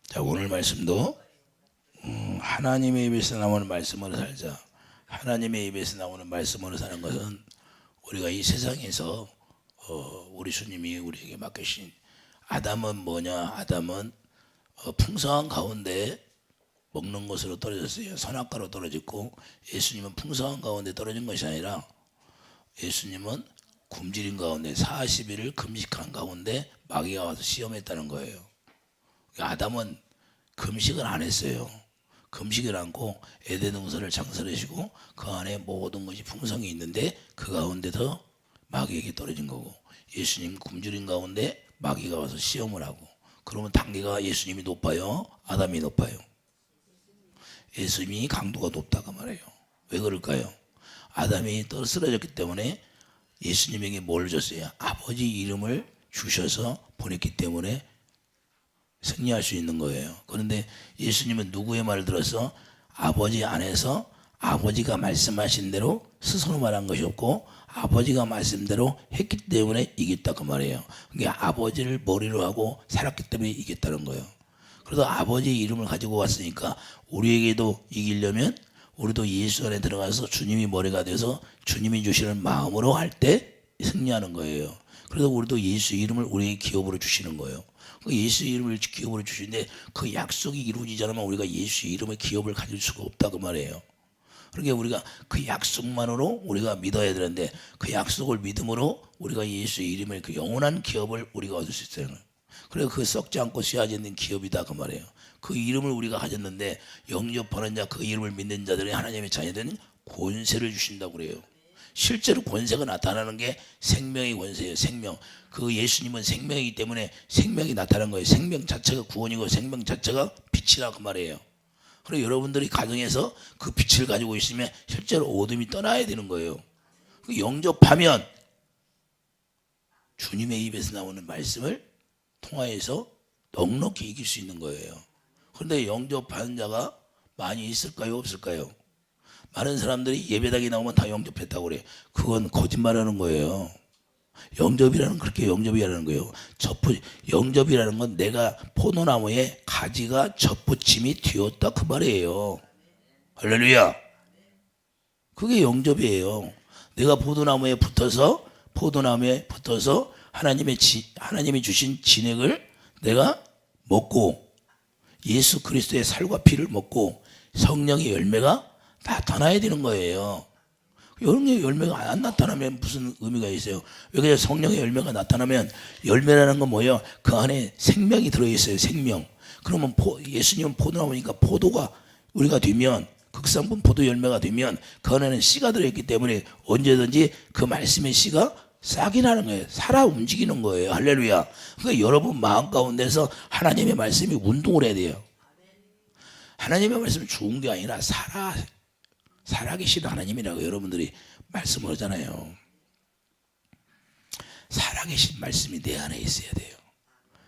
자, 오늘 말씀도 하나님의 입에서 나오는 말씀으로 살자. 하나님의 입에서 나오는 말씀으로 사는 것은 우리가 이 세상에서 우리 주님이 우리에게 맡기신 아담은 뭐냐? 아담은 풍성한 가운데 먹는 것으로 떨어졌어요. 선악과로 떨어졌고, 예수님은 풍성한 가운데 떨어진 것이 아니라 예수님은 굶주린 가운데 40일을 금식한 가운데 마귀가 와서 시험했다는 거예요. 아담은 금식을 안 했어요. 금식을 않고 에덴 동산을 창설하시고 그 안에 모든 것이 풍성이 있는데 그 가운데서 마귀에게 떨어진 거고, 예수님 굶주린 가운데 마귀가 와서 시험을 하고. 그러면 단계가 예수님이 높아요? 아담이 높아요? 예수님이 강도가 높다고 말해요. 왜 그럴까요? 아담이 쓰러졌기 때문에 예수님에게 뭘 줬어요? 아버지 이름을 주셔서 보냈기 때문에 승리할 수 있는 거예요. 그런데 예수님은 누구의 말을 들어서 아버지 안에서 아버지가 말씀하신 대로 스스로 말한 것이 없고 아버지가 말씀대로 했기 때문에 이겼다 그 말이에요. 그러니까 아버지를 머리로 하고 살았기 때문에 이겼다는 거예요. 그래서 아버지 이름을 가지고 왔으니까 우리에게도 이기려면 우리도 예수 안에 들어가서 주님이 머리가 돼서 주님이 주시는 마음으로 할 때 승리하는 거예요. 그래서 우리도 예수 이름을 우리에게 기업으로 주시는 거예요. 예수 이름을 기업으로 주시는데 그 약속이 이루어지지 않으면 우리가 예수 이름의 기업을 가질 수가 없다고 말해요. 그러니까 우리가 그 약속만으로 우리가 믿어야 되는데 그 약속을 믿음으로 우리가 예수 이름의 그 영원한 기업을 우리가 얻을 수 있어요. 그래서 그 썩지 않고 씨앗이 있는 기업이다 그 말이에요. 그 이름을 우리가 가졌는데 영접하는 자, 그 이름을 믿는 자들이 하나님의 자녀들은 권세를 주신다고 그래요. 실제로 권세가 나타나는 게 생명의 권세예요. 생명. 그 예수님은 생명이기 때문에 생명이 나타나는 거예요. 생명 자체가 구원이고 생명 자체가 빛이라고 말해요. 그리고 여러분들이 가정에서 그 빛을 가지고 있으면 실제로 어둠이 떠나야 되는 거예요. 그 영접하면 주님의 입에서 나오는 말씀을 통하여서 넉넉히 이길 수 있는 거예요. 그런데 영접하는 자가 많이 있을까요? 없을까요? 많은 사람들이 예배당에 나오면 다 영접했다고 그래요. 그건 거짓말하는 거예요. 영접이라는 그렇게 영접이라는 거예요. 영접이라는 건 내가 포도나무에 가지가 젖붙임이 되었다 그 말이에요. 할렐루야. 그게 영접이에요. 내가 포도나무에 붙어서 하나님이 주신 진액을 내가 먹고 예수 그리스도의 살과 피를 먹고 성령의 열매가 나타나야 되는 거예요. 성령의 열매가 안 나타나면 무슨 의미가 있어요? 왜 성령의 열매가 나타나면, 열매라는 건 뭐예요? 그 안에 생명이 들어있어요. 생명. 그러면 예수님은 포도나무니까 포도가 우리가 되면, 극상품 포도 열매가 되면 그 안에는 씨가 들어있기 때문에 언제든지 그 말씀의 씨가 싹이 나는 거예요. 살아 움직이는 거예요. 할렐루야. 그러니까 여러분 마음 가운데서 하나님의 말씀이 운동을 해야 돼요. 하나님의 말씀이 좋은 게 아니라 살아계신 하나님이라고 여러분들이 말씀을 하잖아요. 살아계신 말씀이 내 안에 있어야 돼요.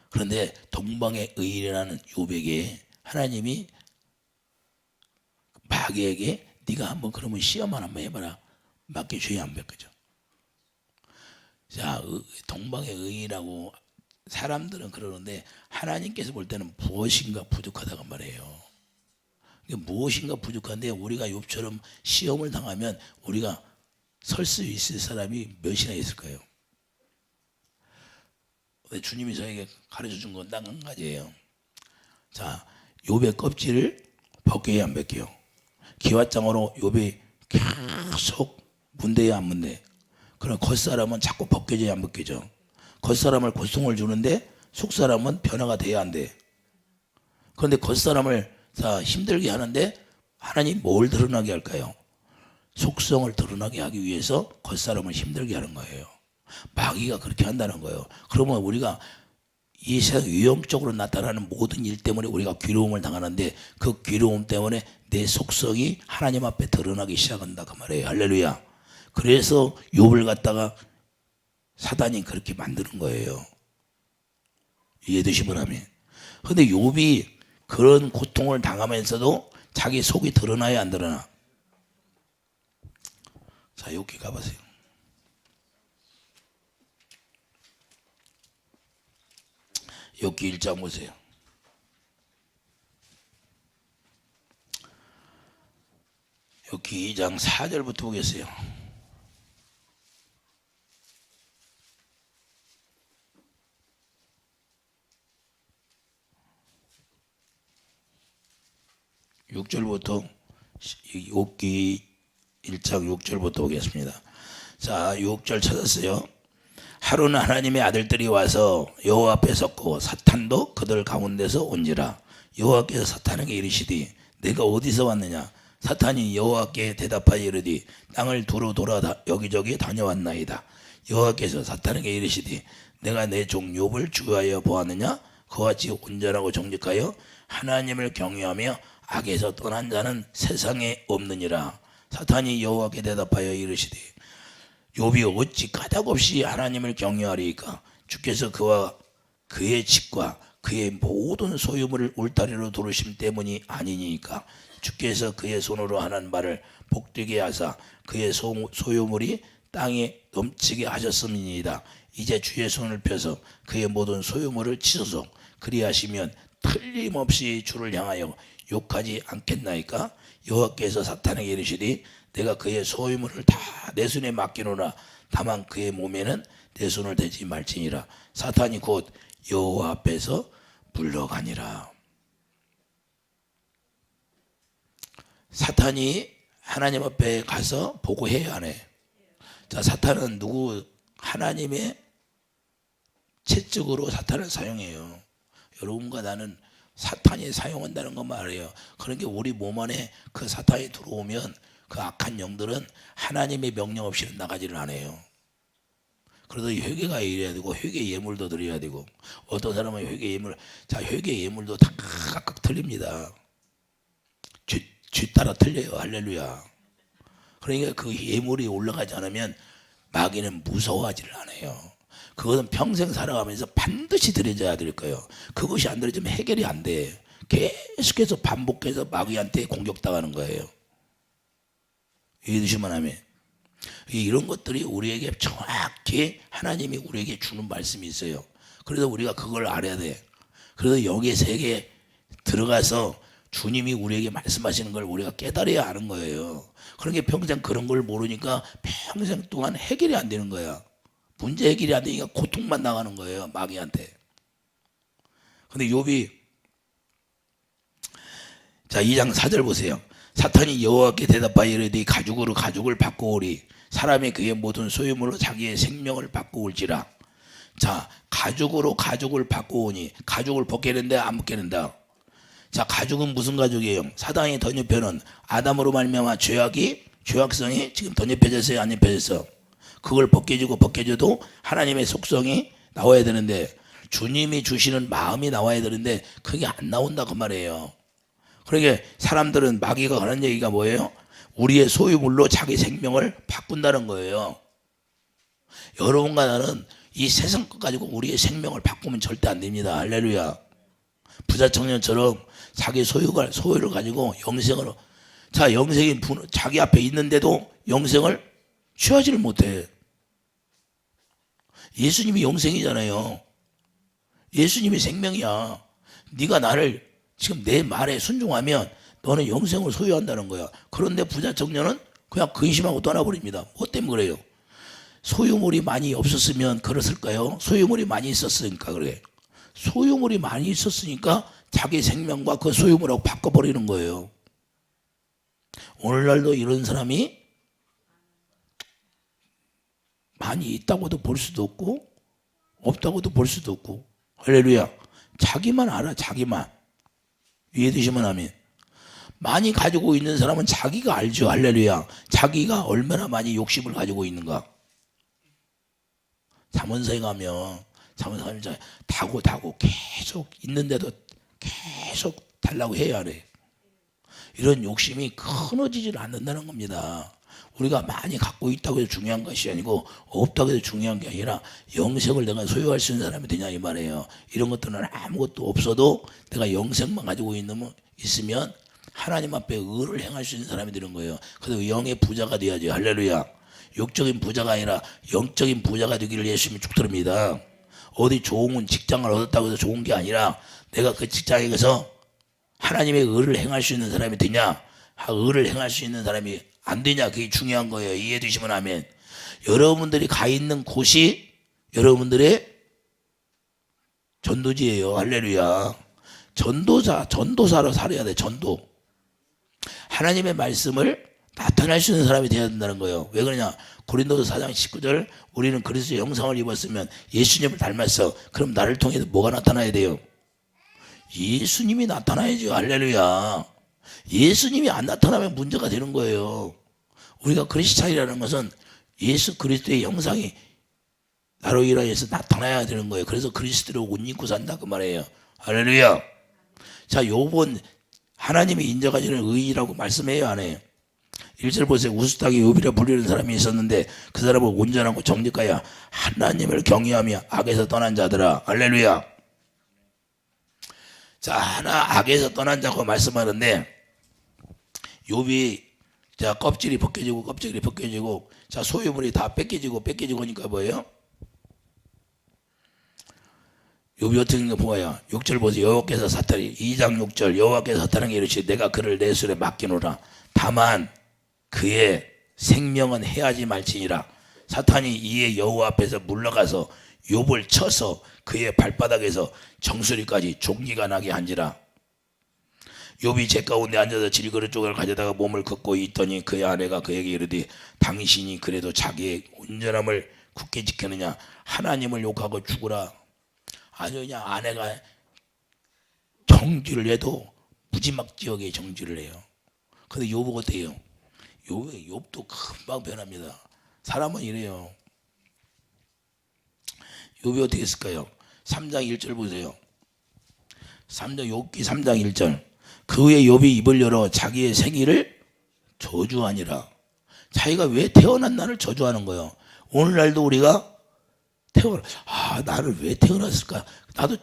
그런데 동방의 의인이라는 요백에 하나님이 마귀에게 네가 한번 그러면 시험만 한번 해봐라. 맡겨줘야 안 맡겨져. 자, 동방의 의인이라고 사람들은 그러는데 하나님께서 볼 때는 무엇인가 부족하다고 말해요. 무엇인가 부족한데 우리가 욥처럼 시험을 당하면 우리가 설 수 있을 사람이 몇이나 있을까요? 주님이 저에게 가르쳐 준 건 딱 한 가지예요. 자, 욥의 껍질을 벗겨야 안 벗겨요? 기왓장으로 욥이 계속 문대야 안 문대? 그럼 겉사람은 자꾸 벗겨져야 안 벗겨져? 겉사람을 고통을 주는데 속사람은 변화가 돼야 안 돼? 그런데 겉사람을 다 힘들게 하는데 하나님 뭘 드러나게 할까요? 속성을 드러나게 하기 위해서 겉사람을 힘들게 하는 거예요. 마귀가 그렇게 한다는 거예요. 그러면 우리가 이 세상 위험적으로 나타나는 모든 일 때문에 우리가 괴로움을 당하는데 그 괴로움 때문에 내 속성이 하나님 앞에 드러나기 시작한다 그 말이에요. 할렐루야. 그래서 욥을 갖다가 사단이 그렇게 만드는 거예요. 이해되시면 하면. 근데 욥이 그런 고통을 당하면서도 자기 속이 드러나야 안 드러나? 자, 여기 가보세요. 욥기 1장 보세요. 욥기 2장 4절부터 보겠어요. (6절부터) 욥기 1장 6절부터 보겠습니다. 자, 6절 찾았어요. 하루는 하나님의 아들들이 와서 여호와 앞에 섰고 사탄도 그들 가운데서 온지라. 여호와께서 사탄에게 이르시되 내가 어디서 왔느냐. 사탄이 여호와께 대답하여 이르되 땅을 두루 돌아 여기저기 다녀왔나이다. 여호와께서 사탄에게 이르시되 내가 내 종 욥을 주의하여 보았느냐. 그와 같이 온전하고 정직하여 하나님을 경외하며 악에서 떠난 자는 세상에 없느니라. 사탄이 여호와께 대답하여 이르시되 욥이 어찌 까닭없이 하나님을 경외하리이까. 주께서 그와 그의 집과 그의 모든 소유물을 울타리로 두르심 때문이 아니니까. 주께서 그의 손으로 하는 말을 복되게 하사 그의 소유물이 땅에 넘치게 하셨음이니이다. 이제 주의 손을 펴서 그의 모든 소유물을 치소서. 그리하시면 틀림없이 주를 향하여 욕하지 않겠나이까. 여호와께서 사탄에게 이르시되 내가 그의 소유물을 다 내 손에 맡기노라. 다만 그의 몸에는 내 손을 대지 말지니라. 사탄이 곧 여호와 앞에서 물러가니라. 사탄이 하나님 앞에 가서 보고해야 하네. 자, 사탄은 누구? 하나님의 채찍으로 사탄을 사용해요. 여러분과 나는 사탄이 사용한다는 거 말이에요. 그러니까 우리 몸 안에 그 사탄이 들어오면 그 악한 영들은 하나님의 명령 없이는 나가지를 않아요. 그래도 회개가 이래야 되고 회개 예물도 드려야 되고, 어떤 사람은 회개 예물, 자, 회개 예물도 다 각각 틀립니다. 쥐 따라 틀려요. 할렐루야. 그러니까 그 예물이 올라가지 않으면 마귀는 무서워하지를 않아요. 그것은 평생 살아가면서 반드시 드려져야 될 거예요. 그것이 안 드려지면 해결이 안 돼. 계속해서 반복해서 마귀한테 공격당하는 거예요. 이해되시면 하면 이런 것들이 우리에게 정확히 하나님이 우리에게 주는 말씀이 있어요. 그래서 우리가 그걸 알아야 돼. 그래서 여기에 세계에 들어가서 주님이 우리에게 말씀하시는 걸 우리가 깨달아야 하는 거예요. 그러니까 평생 그런 걸 모르니까 평생 동안 해결이 안 되는 거야. 문제 해결이 안 되니까 고통만 나가는 거예요, 마귀한테. 근데 욥이 자 2장 4절 보세요. 사탄이 여호와께 대답하여 이르되 가죽으로 가죽을 바꾸오리. 사람이 그의 모든 소유물로 자기의 생명을 바꾸올지라. 자, 가죽으로 가죽을 바꾸오니, 가죽을 벗겨낸다 안 벗겨낸다. 자, 가죽은 무슨 가죽이에요? 사단이 덧입혀는 아담으로 말미암아 죄악성이 지금 덧입혀졌어요, 안 입혀졌어? 그걸 벗겨줘도 하나님의 속성이 나와야 되는데, 주님이 주시는 마음이 나와야 되는데 그게 안 나온다 그 말이에요. 그러니까 사람들은, 마귀가 하는 얘기가 뭐예요? 우리의 소유물로 자기 생명을 바꾼다는 거예요. 여러분과 나는 이 세상 것 가지고 우리의 생명을 바꾸면 절대 안 됩니다. 할렐루야. 부자 청년처럼 자기 소유를 가지고 영생으로, 자, 영생이 자기 앞에 있는데도 영생을 취하지를 못해. 예수님이 영생이잖아요. 예수님이 생명이야. 네가 나를 지금 내 말에 순종하면 너는 영생을 소유한다는 거야. 그런데 부자 청년은 그냥 근심하고 떠나버립니다. 뭐 때문에 그래요? 소유물이 많이 없었으면 그랬을까요? 소유물이 많이 있었으니까 그래. 소유물이 많이 있었으니까 자기 생명과 그 소유물하고 바꿔버리는 거예요. 오늘날도 이런 사람이 많이 있다고도 볼 수도 없고 없다고도 볼 수도 없고. 할렐루야. 자기만 알아, 자기만. 이해되시면 아멘. 많이 가지고 있는 사람은 자기가 알죠. 할렐루야. 자기가 얼마나 많이 욕심을 가지고 있는가. 잠언서에 가면 다고 계속 있는데도 계속 달라고 해야 해. 이런 욕심이 끊어지질 않는다는 겁니다. 우리가 많이 갖고 있다고 해서 중요한 것이 아니고 없다고 해서 중요한 게 아니라 영생을 내가 소유할 수 있는 사람이 되냐 이 말이에요. 이런 것들은 아무것도 없어도 내가 영생만 가지고 있으면 하나님 앞에 의를 행할 수 있는 사람이 되는 거예요. 그래서 영의 부자가 돼야지. 할렐루야. 육적인 부자가 아니라 영적인 부자가 되기를 예수님이 축도합니다. 어디 좋은 직장을 얻었다고 해서 좋은 게 아니라 내가 그 직장에 가서 하나님의 의를 행할 수 있는 사람이 되냐. 의를 행할 수 있는 사람이 안 되냐, 그게 중요한 거예요. 이해해 주시면 아멘. 여러분들이 가 있는 곳이 여러분들의 전도지예요. 할렐루야. 전도사로 살아야 돼. 전도. 하나님의 말씀을 나타낼 수 있는 사람이 되어야 된다는 거예요. 왜 그러냐? 고린도서 4장 19절, 우리는 그리스도의 형상을 입었으면 예수님을 닮았어. 그럼 나를 통해서 뭐가 나타나야 돼요? 예수님이 나타나야죠. 할렐루야. 예수님이 안 나타나면 문제가 되는 거예요. 우리가 크리스찬이라는 것은 예수 그리스도의 형상이 나로 인하여서 나타나야 되는 거예요. 그래서 그리스도로 옷 입고 산다 그 말이에요. 할렐루야. 자, 요번 하나님이 인정하시는 의의라고 말씀해요, 안 해요? 1절 보세요. 우스타기 욥이라 불리는 사람이 있었는데 그 사람은 온전하고 정직하여 하나님을 경외하며 악에서 떠난 자더라. 할렐루야. 자, 하나 악에서 떠난 자고 말씀하는데 욥이 자 껍질이 벗겨지고 자 소유물이 다 뺏겨지고 하니까 뭐예요? 욥이 어떻게 보아요? 6절 보세요. 여호와께서 사탄이 2장 6절 여호와께서 사탄에게 이르시되 내가 그를 내 손에 맡기노라. 다만 그의 생명은 해하지 말지니라. 사탄이 이에 여호와 앞에서 물러가서 욥을 쳐서 그의 발바닥에서 정수리까지 종기가 나게 한지라. 욥이 제 가운데 앉아서 질그릇 쪽을 가져다가 몸을 긋고 있더니 그의 아내가 그에게 이르되 당신이 그래도 자기의 온전함을 굳게 지켰느냐? 하나님을 욕하고 죽으라. 아니 그냥 아내가 정죄를 해도 무지막지하게 정죄를 해요. 근데 욥은 어때요? 욥도 금방 변합니다. 사람은 이래요. 욥이 어떻게 했을까요? 3장 1절 보세요. 욥기 3장 1절 그 후에 욥이 입을 열어 자기의 생일을 저주하니라. 자기가 왜 태어난 날을 저주하는 거예요. 오늘날도 우리가 나를 왜 태어났을까? 나도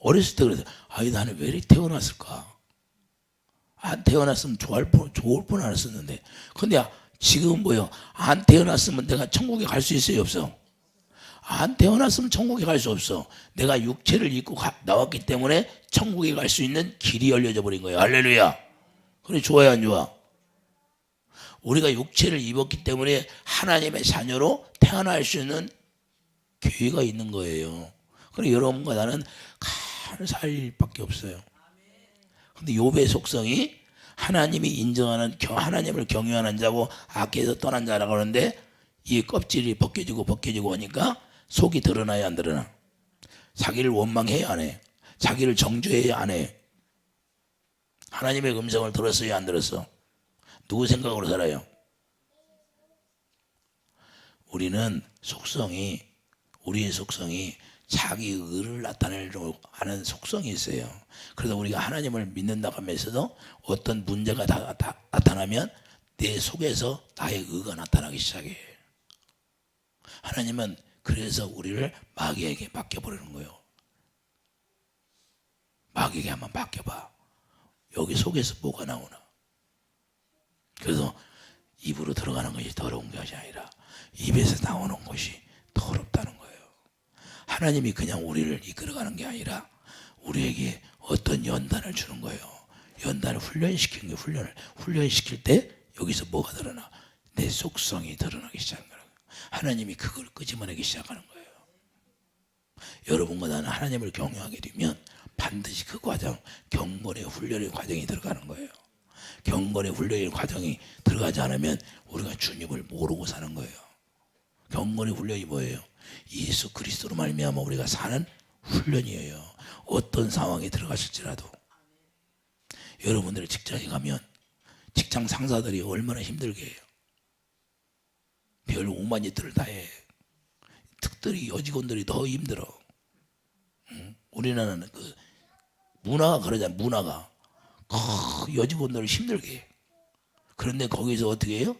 어렸을 때 그랬어요. 나는 왜 이렇게 태어났을까? 안 태어났으면 좋을 뻔 알았었는데. 근데 지금은 뭐예요? 안 태어났으면 내가 천국에 갈 수 있어요, 없어? 안 태어났으면 천국에 갈 수 없어. 내가 육체를 입고 나왔기 때문에 천국에 갈 수 있는 길이 열려져 버린 거예요. 할렐루야. 그래, 좋아요, 안 좋아? 우리가 육체를 입었기 때문에 하나님의 자녀로 태어날 수 있는 기회가 있는 거예요. 그래, 여러분과 나는 살 일밖에 없어요. 근데 욥의 속성이 하나님이 인정하는 하나님을 경외하는 자고 악에서 떠난 자라고 하는데 이 껍질이 벗겨지고 하니까 속이 드러나야 안 드러나? 자기를 원망해야 안 해? 자기를 정죄해야 안 해? 하나님의 음성을 들었어야 안 들었어? 누구 생각으로 살아요? 우리의 속성이 자기 의를 나타내려고 하는 속성이 있어요. 그래서 우리가 하나님을 믿는다고 하면서도 어떤 문제가 나타나면 내 속에서 나의 의가 나타나기 시작해. 하나님은 그래서 우리를 마귀에게 맡겨버리는 거예요. 마귀에게 한번 맡겨봐. 여기 속에서 뭐가 나오나. 그래서 입으로 들어가는 것이 더러운 것이 아니라 입에서 나오는 것이 더럽다는 거예요. 하나님이 그냥 우리를 이끌어가는 게 아니라 우리에게 어떤 연단을 주는 거예요. 연단을 훈련시키는 거예요. 훈련시킬 때 여기서 뭐가 드러나? 내 속성이 드러나기 시작하는 거예요. 하나님이 그걸 끄집어내기 시작하는 거예요. 여러분과 나는 하나님을 경외하게 되면 반드시 그 과정, 경건의 훈련의 과정이 들어가는 거예요. 경건의 훈련의 과정이 들어가지 않으면 우리가 주님을 모르고 사는 거예요. 경건의 훈련이 뭐예요? 예수 그리스도로 말미암아 우리가 사는 훈련이에요. 어떤 상황에 들어가실지라도. 여러분들의 직장에 가면 직장 상사들이 얼마나 힘들게 해요. 별 오만 짓들을 다 해. 특별히 여직원들이 더 힘들어. 우리나라는 그 문화가 그러잖아. 문화가 여직원들을 힘들게 해. 그런데 거기서 어떻게 해요?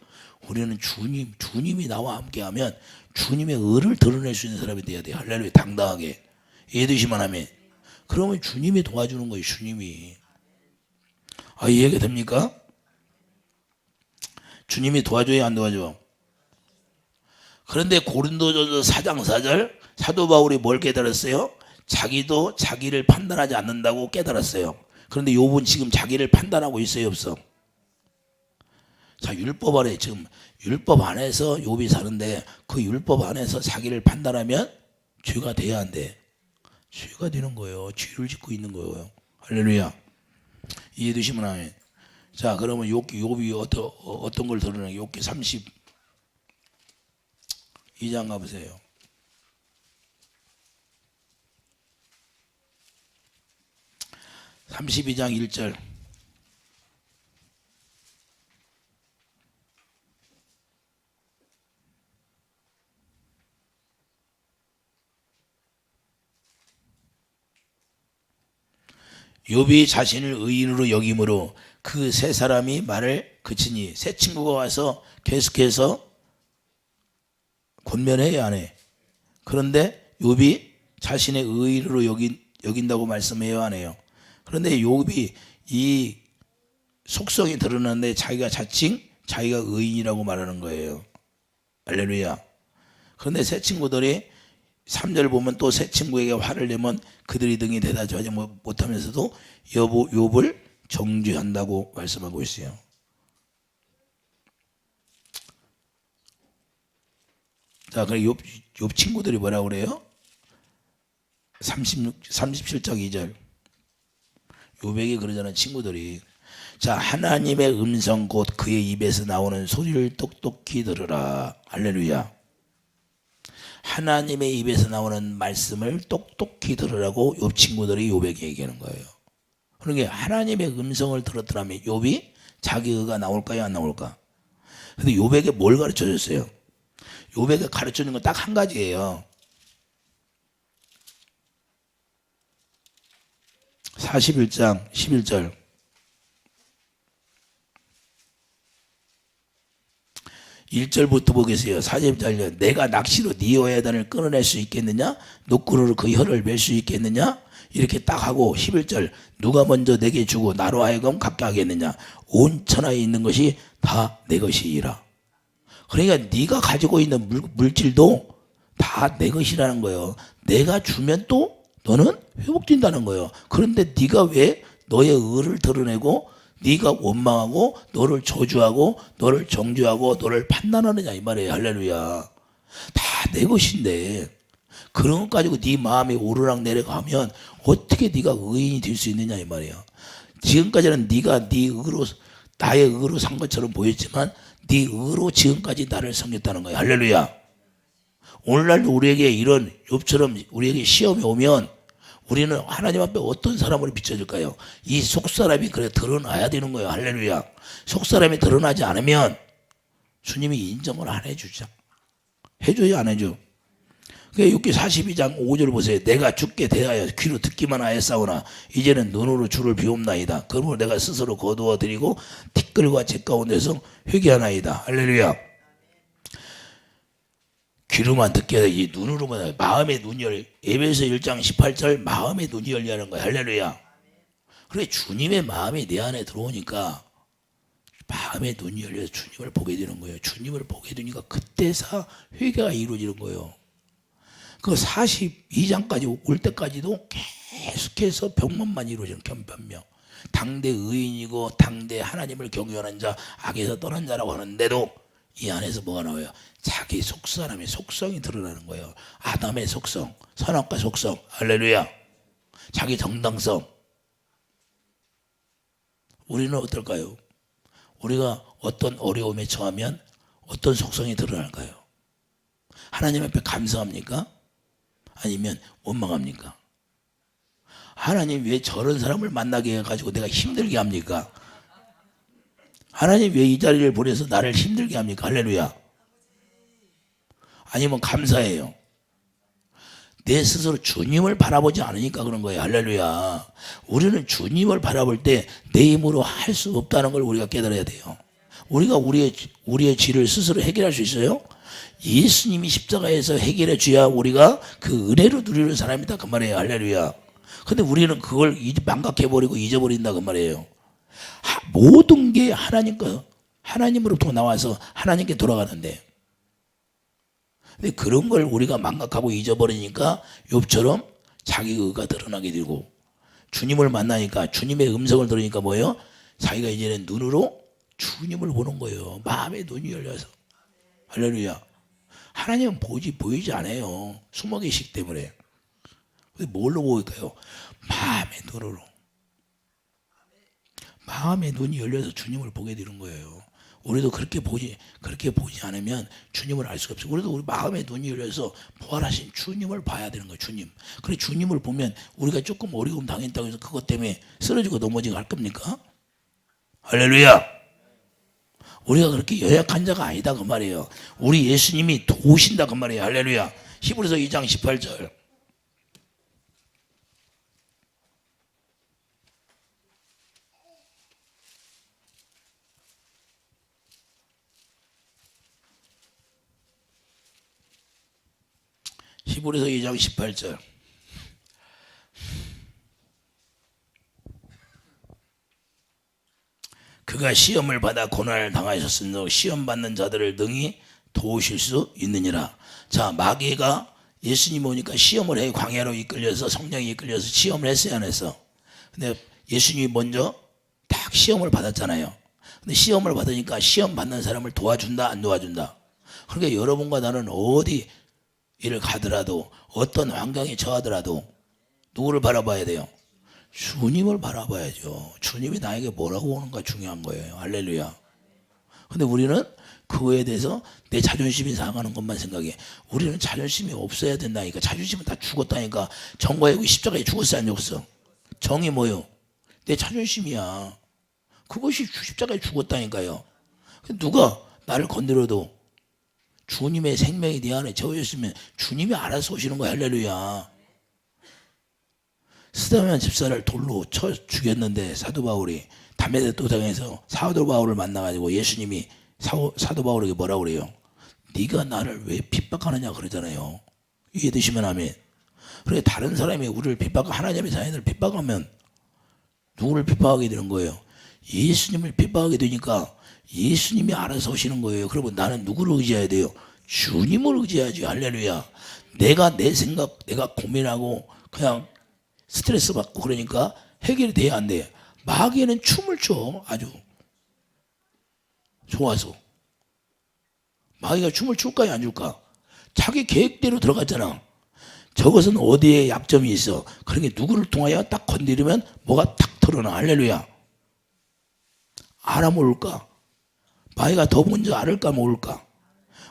우리는 주님이 나와 함께하면 주님의 의를 드러낼 수 있는 사람이 돼야 돼. 할렐루야. 당당하게 이해되시면 하면. 그러면 주님이 도와주는 거예요. 주님이. 이해가 됩니까? 주님이 도와줘야 안 도와줘? 그런데 고린도전서 4장 4절 사도 바울이 뭘 깨달았어요? 자기도 자기를 판단하지 않는다고 깨달았어요. 그런데 욥은 지금 자기를 판단하고 있어요, 없어? 자, 율법 아래 지금 율법 안에서 욥이 사는데 그 율법 안에서 자기를 판단하면 죄가 돼야 안 돼? 죄가 되는 거예요. 죄를 짓고 있는 거예요. 할렐루야. 이해되시면 아멘. 자, 그러면 욥이 어떤 걸 드러내요? 욥기 32장 가보세요. 32장 1절. 욥이 자신을 의인으로 여김으로 그 세 사람이 말을 그치니, 세 친구가 와서 계속해서 권면해야 안 해? 그런데 욥이 자신의 의인으로 여긴다고 말씀해요, 안 해요? 그런데 욥이 이 속성이 드러났는데 자기가 자칭 자기가 의인이라고 말하는 거예요. 할렐루야. 그런데 세 친구들이 3절 보면 또 세 친구에게 화를 내면 그들이 등이 대답하지 못하면서도 욥을 정죄한다고 말씀하고 있어요. 자, 그래 욥 친구들이 뭐라고 그래요? 37장 2절. 욥에게 그러잖아요, 친구들이. 자, 하나님의 음성 곧 그의 입에서 나오는 소리를 똑똑히 들으라. 할렐루야. 하나님의 입에서 나오는 말씀을 똑똑히 들으라고 욥 친구들이 욥에게 얘기하는 거예요. 그러니까 하나님의 음성을 들었더라면 욥이 자기 의가 나올까요, 안 나올까? 근데 욥에게 뭘 가르쳐 줬어요? 욥에게 가르쳐 주는 건 딱 한 가지예요. 41장 11절. (1절부터) 보겠어요. 40절. 내가 낚시로 네 어야단을 끊어낼 수 있겠느냐? 노끈으로 그 혀를 맬 수 있겠느냐? 이렇게 딱 하고 11절. 누가 먼저 내게 주고 나로 하여금 갖게 하겠느냐? 온 천하에 있는 것이 다 내 것이라. 그러니까 네가 가지고 있는 물질도 다 내 것이라는 거예요. 내가 주면 또 너는 회복된다는 거예요. 그런데 네가 왜 너의 의를 드러내고 네가 원망하고 너를 저주하고 너를 정죄하고 너를 판단하느냐 이 말이에요. 할렐루야. 다 내 것인데 그런 것 가지고 네 마음이 오르락 내리락 하면 어떻게 네가 의인이 될 수 있느냐 이 말이에요. 지금까지는 네가 네 의로 나의 의로 산 것처럼 보였지만 네 의로 지금까지 나를 섬겼다는 거예요. 할렐루야. 오늘날도 우리에게 이런 욥처럼 우리에게 시험이 오면 우리는 하나님 앞에 어떤 사람으로 비춰질까요? 이 속사람이 그래 드러나야 되는 거예요. 할렐루야. 속사람이 드러나지 않으면 주님이 인정을 안 해주죠. 해줘요, 안 해줘? 그러니까 욥기 42장 5절 보세요. 내가 주께 대하여 귀로 듣기만 하였사오나 이제는 눈으로 주를 비옵나이다. 그러므로 내가 스스로 거두어 드리고 티끌과 재 가운데서 회개하나이다. 할렐루야. 귀로만 듣게 이 눈으로만 마음의 눈이 열려. 에베소 1장 18절 마음의 눈이 열리는 거야. 할렐루야. 그래 주님의 마음이 내 안에 들어오니까 마음의 눈이 열려서 주님을 보게 되는 거예요. 주님을 보게 되니까 그때서 회개가 이루어지는 거예요. 그 42장까지 올 때까지도 계속해서 병만만 이루어지는 변변명. 당대 의인이고 당대 하나님을 경외하는 자 악에서 떠난 자라고 하는데도 이 안에서 뭐가 나와요? 자기 속사람의 속성이 드러나는 거예요. 아담의 속성, 선악과 속성. 할렐루야. 자기 정당성. 우리는 어떨까요? 우리가 어떤 어려움에 처하면 어떤 속성이 드러날까요? 하나님 앞에 감사합니까? 아니면 원망합니까? 하나님 왜 저런 사람을 만나게 해가지고 내가 힘들게 합니까? 하나님 왜 이 자리를 보내서 나를 힘들게 합니까? 할렐루야. 아니면 감사해요. 내 스스로 주님을 바라보지 않으니까 그런 거예요. 할렐루야. 우리는 주님을 바라볼 때 내 힘으로 할 수 없다는 걸 우리가 깨달아야 돼요. 우리가 우리의 죄를 스스로 해결할 수 있어요? 예수님이 십자가에서 해결해 줘야 우리가 그 은혜로 누리는 사람이다 그 말이에요. 할렐루야. 근데 우리는 그걸 망각해버리고 잊어버린다 그 말이에요. 모든 게 하나님으로부터 나와서 하나님께 돌아가는데, 근데 그런 걸 우리가 망각하고 잊어버리니까 욥처럼 자기 의가 드러나게 되고 주님을 만나니까 주님의 음성을 들으니까 뭐예요? 자기가 이제는 눈으로 주님을 보는 거예요. 마음의 눈이 열려서. 할렐루야. 하나님은 보이지 않아요. 숨어 계시기 때문에. 뭘로 보일까요? 마음의 눈으로. 마음의 눈이 열려서 주님을 보게 되는 거예요. 우리도 그렇게 보지 않으면 주님을 알 수가 없어요. 우리도 우리 마음의 눈이 열려서 부활하신 주님을 봐야 되는 거예요. 주님. 그래 주님을 보면 우리가 조금 어려움 당했다고 해서 그것 때문에 쓰러지고 넘어지고 할 겁니까? 할렐루야. 우리가 그렇게 연약한 자가 아니다 그 말이에요. 우리 예수님이 도우신다 그 말이에요. 할렐루야. 히브리서 2장 18절. 히브리서 2장 18절. 그가 시험을 받아 고난을 당하셨으므로 시험 받는 자들을 능히 도우실 수 있느니라. 자, 마귀가 예수님 오니까 시험을 해. 광야로 이끌려서 성령이 이끌려서 시험을 했어요, 안 했어? 근데 예수님이 먼저 딱 시험을 받았잖아요. 근데 시험을 받으니까 시험 받는 사람을 도와준다, 안 도와준다? 그러니까 여러분과 나는 어디 일을 가더라도 어떤 환경에 처하더라도 누구를 바라봐야 돼요? 주님을 바라봐야죠. 주님이 나에게 뭐라고 오는가 중요한 거예요. 할렐루야. 근데 우리는 그거에 대해서 내 자존심이 상하는 것만 생각해. 우리는 자존심이 없어야 된다니까. 자존심은 다 죽었다니까. 정과 예고 십자가에 죽었어 안 죽었어? 정이 뭐요? 내 자존심이야. 그것이 십자가에 죽었다니까요. 누가 나를 건드려도 주님의 생명이 내 안에 채워졌으면 주님이 알아서 오시는 거야. 할렐루야. 스데반 집사를 돌로 쳐 죽였는데 사도 바울이 담메색 도상에서 사도 바울을 만나가지고 예수님이 사도 바울에게 뭐라고 그래요? 네가 나를 왜 핍박하느냐 그러잖아요. 이해되시면 아멘. 그래 다른 사람이 우리를 핍박하고 하나님의 자녀들을 핍박하면 누구를 핍박하게 되는 거예요? 예수님을 핍박하게 되니까 예수님이 알아서 오시는 거예요. 그러면 나는 누구를 의지해야 돼요? 주님을 의지해야지. 할렐루야. 내가 내 생각, 내가 고민하고 그냥 스트레스 받고 그러니까 해결이 돼야 안 돼. 마귀는 춤을 춰. 아주 좋아서. 마귀가 춤을 출까요 안 출까? 자기 계획대로 들어갔잖아. 저것은 어디에 약점이 있어. 그러니까 누구를 통하여 딱 건드리면 뭐가 탁 털어나. 할렐루야. 알아 모를까? 마귀가 더 먼저 알을까 모를까?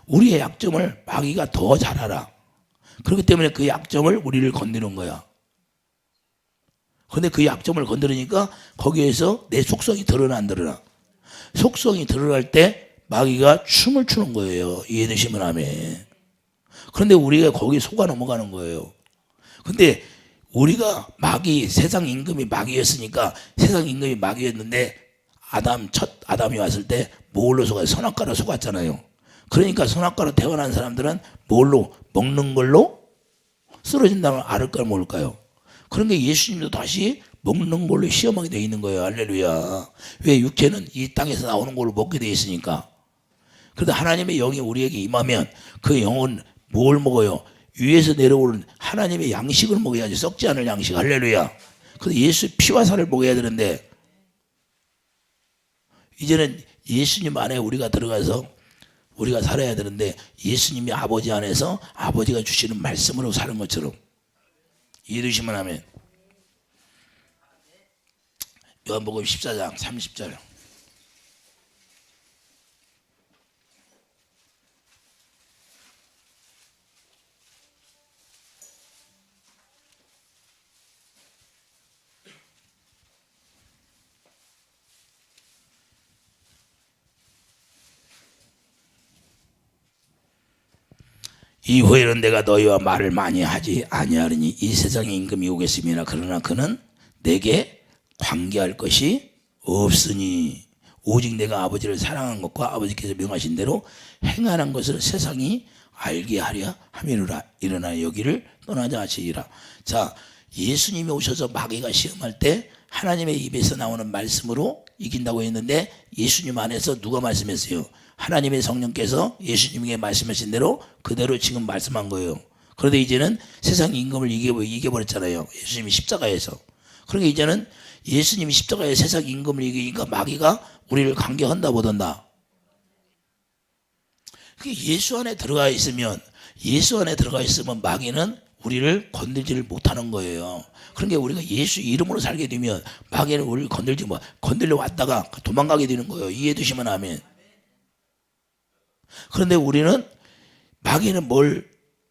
우리의 약점을 마귀가 더 잘 알아. 그렇기 때문에 그 약점을 우리를 건드리는 거야. 근데 그 약점을 건드리니까 거기에서 내 속성이 드러나 안 드러나? 속성이 드러날 때 마귀가 춤을 추는 거예요. 이해되시면 아멘. 그런데 우리가 거기에 속아 넘어가는 거예요. 근데 우리가 세상 임금이 마귀였으니까 세상 임금이 마귀였는데 첫 아담이 왔을 때 뭘로 속아요? 선악과로 속았잖아요. 그러니까 선악과로 태어난 사람들은 뭘로? 먹는 걸로 쓰러진다면 알을까요 모를까요? 그런데 예수님도 다시 먹는 걸로 시험하게 되어 있는 거예요. 할렐루야. 왜? 육체는 이 땅에서 나오는 걸로 먹게 되어 있으니까. 그런데 하나님의 영이 우리에게 임하면 그 영은 뭘 먹어요? 위에서 내려오는 하나님의 양식을 먹어야지. 썩지 않을 양식. 할렐루야. 그래서 예수의 피와 살을 먹어야 되는데 이제는 예수님 안에 우리가 들어가서 우리가 살아야 되는데 예수님이 아버지 안에서 아버지가 주시는 말씀으로 사는 것처럼. 이해되시면 아멘. 요한복음 14장 30절. 이후에는 내가 너희와 말을 많이 하지 아니하리니 이 세상의 임금이 오겠음이나 그러나 그는 내게 관계할 것이 없으니 오직 내가 아버지를 사랑한 것과 아버지께서 명하신 대로 행하는 것을 세상이 알게 하려 함이로라. 일어나 여기를 떠나지 마시리라. 자, 예수님이 오셔서 마귀가 시험할 때 하나님의 입에서 나오는 말씀으로 이긴다고 했는데 예수님 안에서 누가 말씀했어요? 하나님의 성령께서 예수님에게 말씀하신 대로 그대로 지금 말씀한 거예요. 그런데 이제는 세상 임금을 이겨버렸잖아요. 예수님이 십자가에서. 그러니까 이제는 예수님이 십자가에 세상 임금을 이기니까 마귀가 우리를 감격한다 못한다? 예수 안에 들어가 있으면 마귀는 우리를 건들지를 못하는 거예요. 그러니까 우리가 예수 이름으로 살게 되면 마귀는 우리를 건들려 왔다가 도망가게 되는 거예요. 이해해 두시면 아멘. 그런데 우리는 마귀는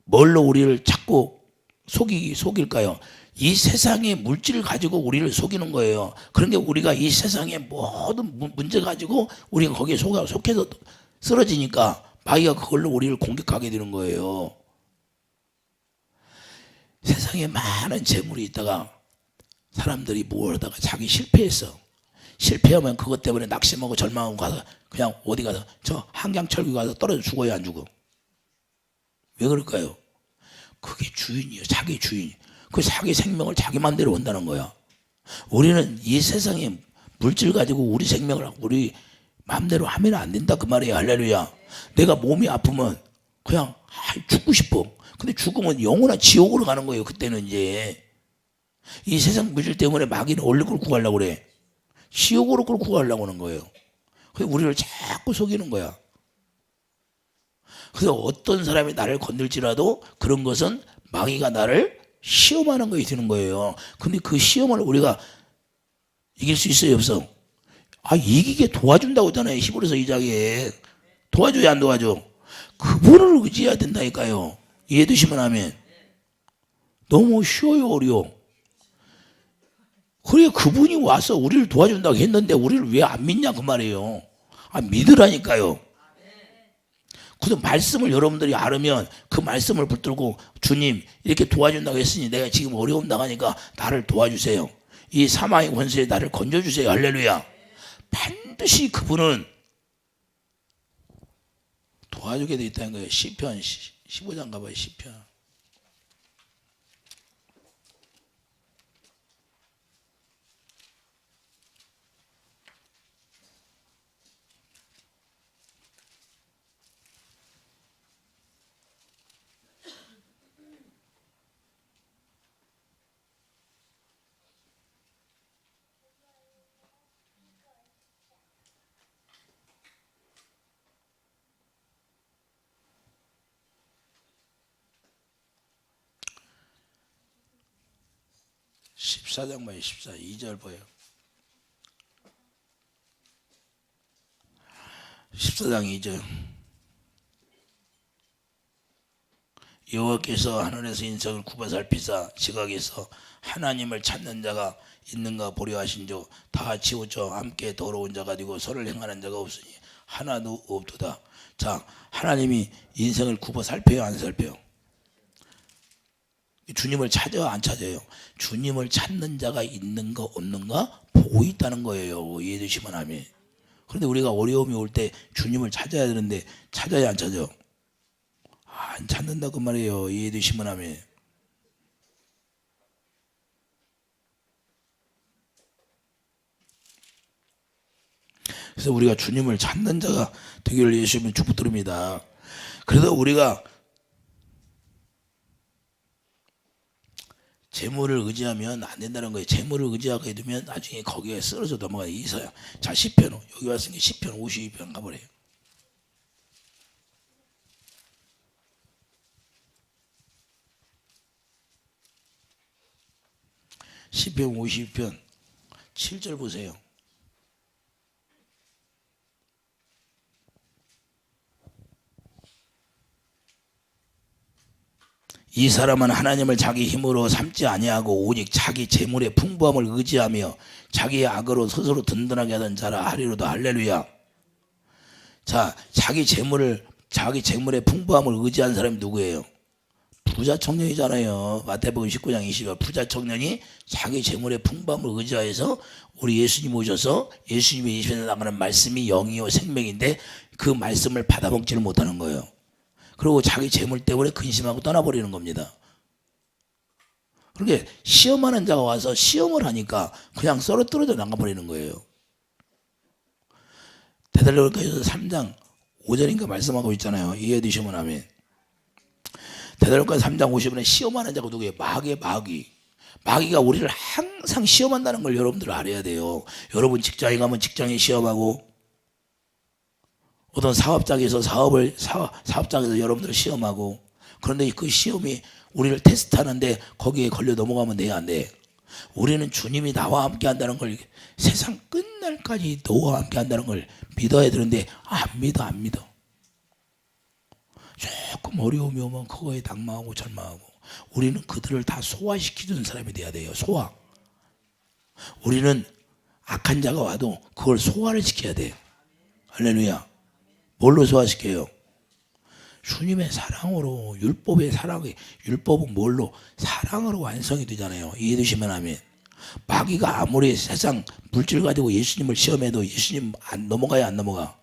뭘로 우리를 자꾸 속일까요? 이 세상의 물질을 가지고 우리를 속이는 거예요. 그러니까 우리가 이 세상의 모든 문제 가지고 우리가 거기에 속해서 쓰러지니까 마귀가 그걸로 우리를 공격하게 되는 거예요. 세상에 많은 재물이 있다가 사람들이 모으다가 자기 실패하면 그것 때문에 낙심하고 절망하고 가서 그냥 어디 가서 저 한강철교 가서 떨어져 죽어요, 안 죽어? 왜 그럴까요? 그게 주인이에요. 자기 주인. 그 자기 생명을 자기 맘대로 온다는 거야. 우리는 이 세상에 물질 가지고 우리 생명을 우리 맘대로 하면 안 된다 그 말이에요. 할렐루야. 내가 몸이 아프면 그냥 죽고 싶어. 근데 죽으면 영원한 지옥으로 가는 거예요. 그때는 이제 이 세상 물질 때문에 마귀는 어디로 끌고 가려고 그래? 지옥으로 끌고 가려고 하는 거예요. 그래서 우리를 자꾸 속이는 거야. 그래서 어떤 사람이 나를 건들지라도 그런 것은 마귀가 나를 시험하는 것이 되는 거예요. 근데 그 시험을 우리가 이길 수 있어요, 없어? 이기게 도와준다고 했잖아요. 히브리서 2장에. 도와줘야 안 도와줘? 그분을 의지해야 된다니까요. 이해되시면 아멘. 너무 쉬워요, 어려워. 그래, 그분이 와서 우리를 도와준다고 했는데 우리를 왜 안 믿냐 그 말이에요. 믿으라니까요. 그래서 말씀을 여러분들이 알으면 그 말씀을 붙들고 주님 이렇게 도와준다고 했으니 내가 지금 어려움 나가니까 나를 도와주세요. 이 사망의 권세에 나를 건져주세요. 할렐루야. 반드시 그분은 도와주게 돼 있다는 거예요. 시편 15장 가봐요. 시편. (14장) 봐요. 14, 2절 봐요. 14장 2절. 여호와께서 하늘에서 인생을 굽어 살피사 지각에서 하나님을 찾는 자가 있는가 보려 하신즉 다 치우쳐 함께 더러운 자가 되고 선을 행하는 자가 없으니 하나도 없도다. 자, 하나님이 인생을 굽어 살펴요, 안 살펴요? 주님을 찾아요, 안 찾아요? 주님을 찾는 자가 있는가 없는가 보고 있다는 거예요. 이해되시면 아멘. 그런데 우리가 어려움이 올 때 주님을 찾아야 되는데 찾아야 안 찾아요? 안 찾는다 그 말이에요. 이해되시면 아멘. 그래서 우리가 주님을 찾는 자가 되기를 예수님은 축복드립니다. 그래서 우리가 재물을 의지하면 안 된다는 거예요. 재물을 의지하게 되면 나중에 거기에 쓰러져 넘어가요. 이서야. 자, 시편 여기 왔으니까 시편 52편 가보래요. 시편 52편 7절 보세요. 이 사람은 하나님을 자기 힘으로 삼지 아니하고 오직 자기 재물의 풍부함을 의지하며 자기의 악으로 스스로 든든하게 하던 자라 하리로다. 할렐루야. 자, 자기 재물의 풍부함을 의지한 사람이 누구예요? 부자 청년이잖아요. 마태복음 19장 20절. 부자 청년이 자기 재물의 풍부함을 의지하여서 우리 예수님 오셔서 예수님이 입에서 나가는 말씀이 영이요 생명인데 그 말씀을 받아먹지를 못하는 거예요. 그리고 자기 재물 때문에 근심하고 떠나버리는 겁니다. 그렇게 시험하는 자가 와서 시험을 하니까 그냥 떨어져 나가버리는 거예요. 데살로니가서 3장 5절인가 말씀하고 있잖아요. 이해해 주시면 아멘. 데살로니가 3장 50절에 시험하는 자가 누구예요? 마귀. 마귀가 우리를 항상 시험한다는 걸 여러분들 알아야 돼요. 여러분 직장에 가면 직장에 시험하고, 어떤 사업장에서 사업장에서 여러분들 시험하고, 그런데 그 시험이 우리를 테스트하는데 거기에 걸려 넘어가면 돼야 안 돼. 우리는 주님이 나와 함께 한다는 걸, 세상 끝날까지 너와 함께 한다는 걸 믿어야 되는데 안 믿어. 조금 어려움이 오면 그거에 낙망하고 절망하고. 우리는 그들을 다 소화시켜주는 사람이 돼야 돼요. 소화. 우리는 악한 자가 와도 그걸 소화를 시켜야 돼요. 할렐루야. 뭘로 소화시켜요? 주님의 사랑으로. 율법은 뭘로? 사랑으로 완성이 되잖아요. 이해되시면 아멘. 마귀가 아무리 세상 물질 가지고 예수님을 시험해도 예수님 안 넘어가요, 안 넘어가?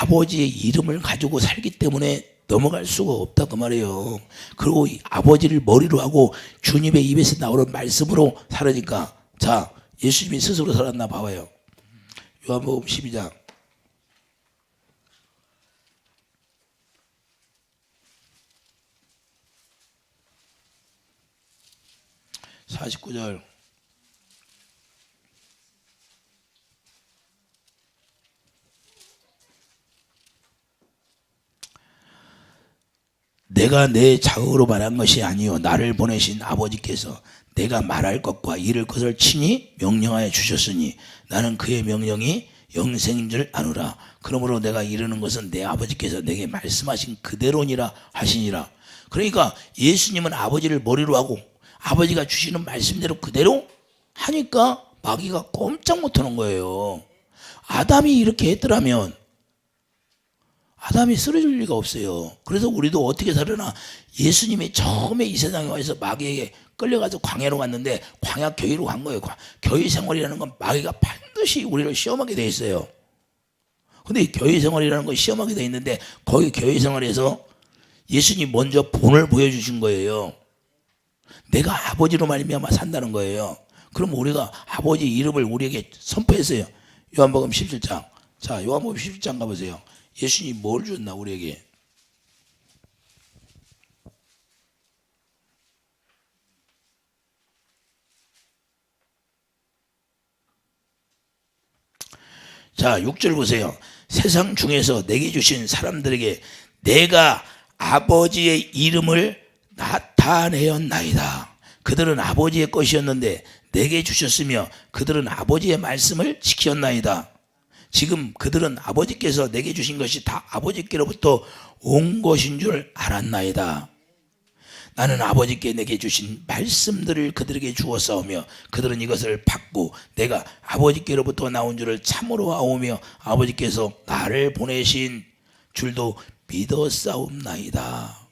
아버지의 이름을 가지고 살기 때문에 넘어갈 수가 없다 그 말이에요. 그리고 아버지를 머리로 하고 주님의 입에서 나오는 말씀으로 살으니까, 자, 예수님이 스스로 살았나 봐봐요. 요한복음 12장 49절. 내가 내 자의로 말한 것이 아니요 나를 보내신 아버지께서 내가 말할 것과 이를 것을 친히 명령하여 주셨으니 나는 그의 명령이 영생인 줄 아노라. 그러므로 내가 이르는 것은 내 아버지께서 내게 말씀하신 그대로니라 하시니라. 그러니까 예수님은 아버지를 머리로 하고 아버지가 주시는 말씀대로 그대로 하니까 마귀가 꼼짝 못하는 거예요. 아담이 이렇게 했더라면 아담이 쓰러질 리가 없어요. 그래서 우리도 어떻게 살으나, 예수님이 처음에 이 세상에 와서 마귀에게 끌려가서 광야로 갔는데 광야 교회로 간 거예요. 교회 생활이라는 건 마귀가 반드시 우리를 시험하게 돼 있어요. 근데 교회 생활이라는 건 시험하게 돼 있는데, 거기 교회 생활에서 예수님 먼저 본을 보여주신 거예요. 내가 아버지로 말미암아 산다는 거예요. 그럼 우리가 아버지 이름을 우리에게 선포했어요. 요한복음 17장. 자, 요한복음 17장 가보세요. 예수님이 뭘 줬나 우리에게? 자, 6절 보세요. 세상 중에서 내게 주신 사람들에게 내가 아버지의 이름을 나타내었나이다. 그들은 아버지의 것이었는데 내게 주셨으며 그들은 아버지의 말씀을 지켰나이다. 지금 그들은 아버지께서 내게 주신 것이 다 아버지께로부터 온 것인 줄 알았나이다. 나는 아버지께 내게 주신 말씀들을 그들에게 주었사오며 그들은 이것을 받고 내가 아버지께로부터 나온 줄을 참으로 아오며 아버지께서 나를 보내신 줄도 믿었사옵나이다.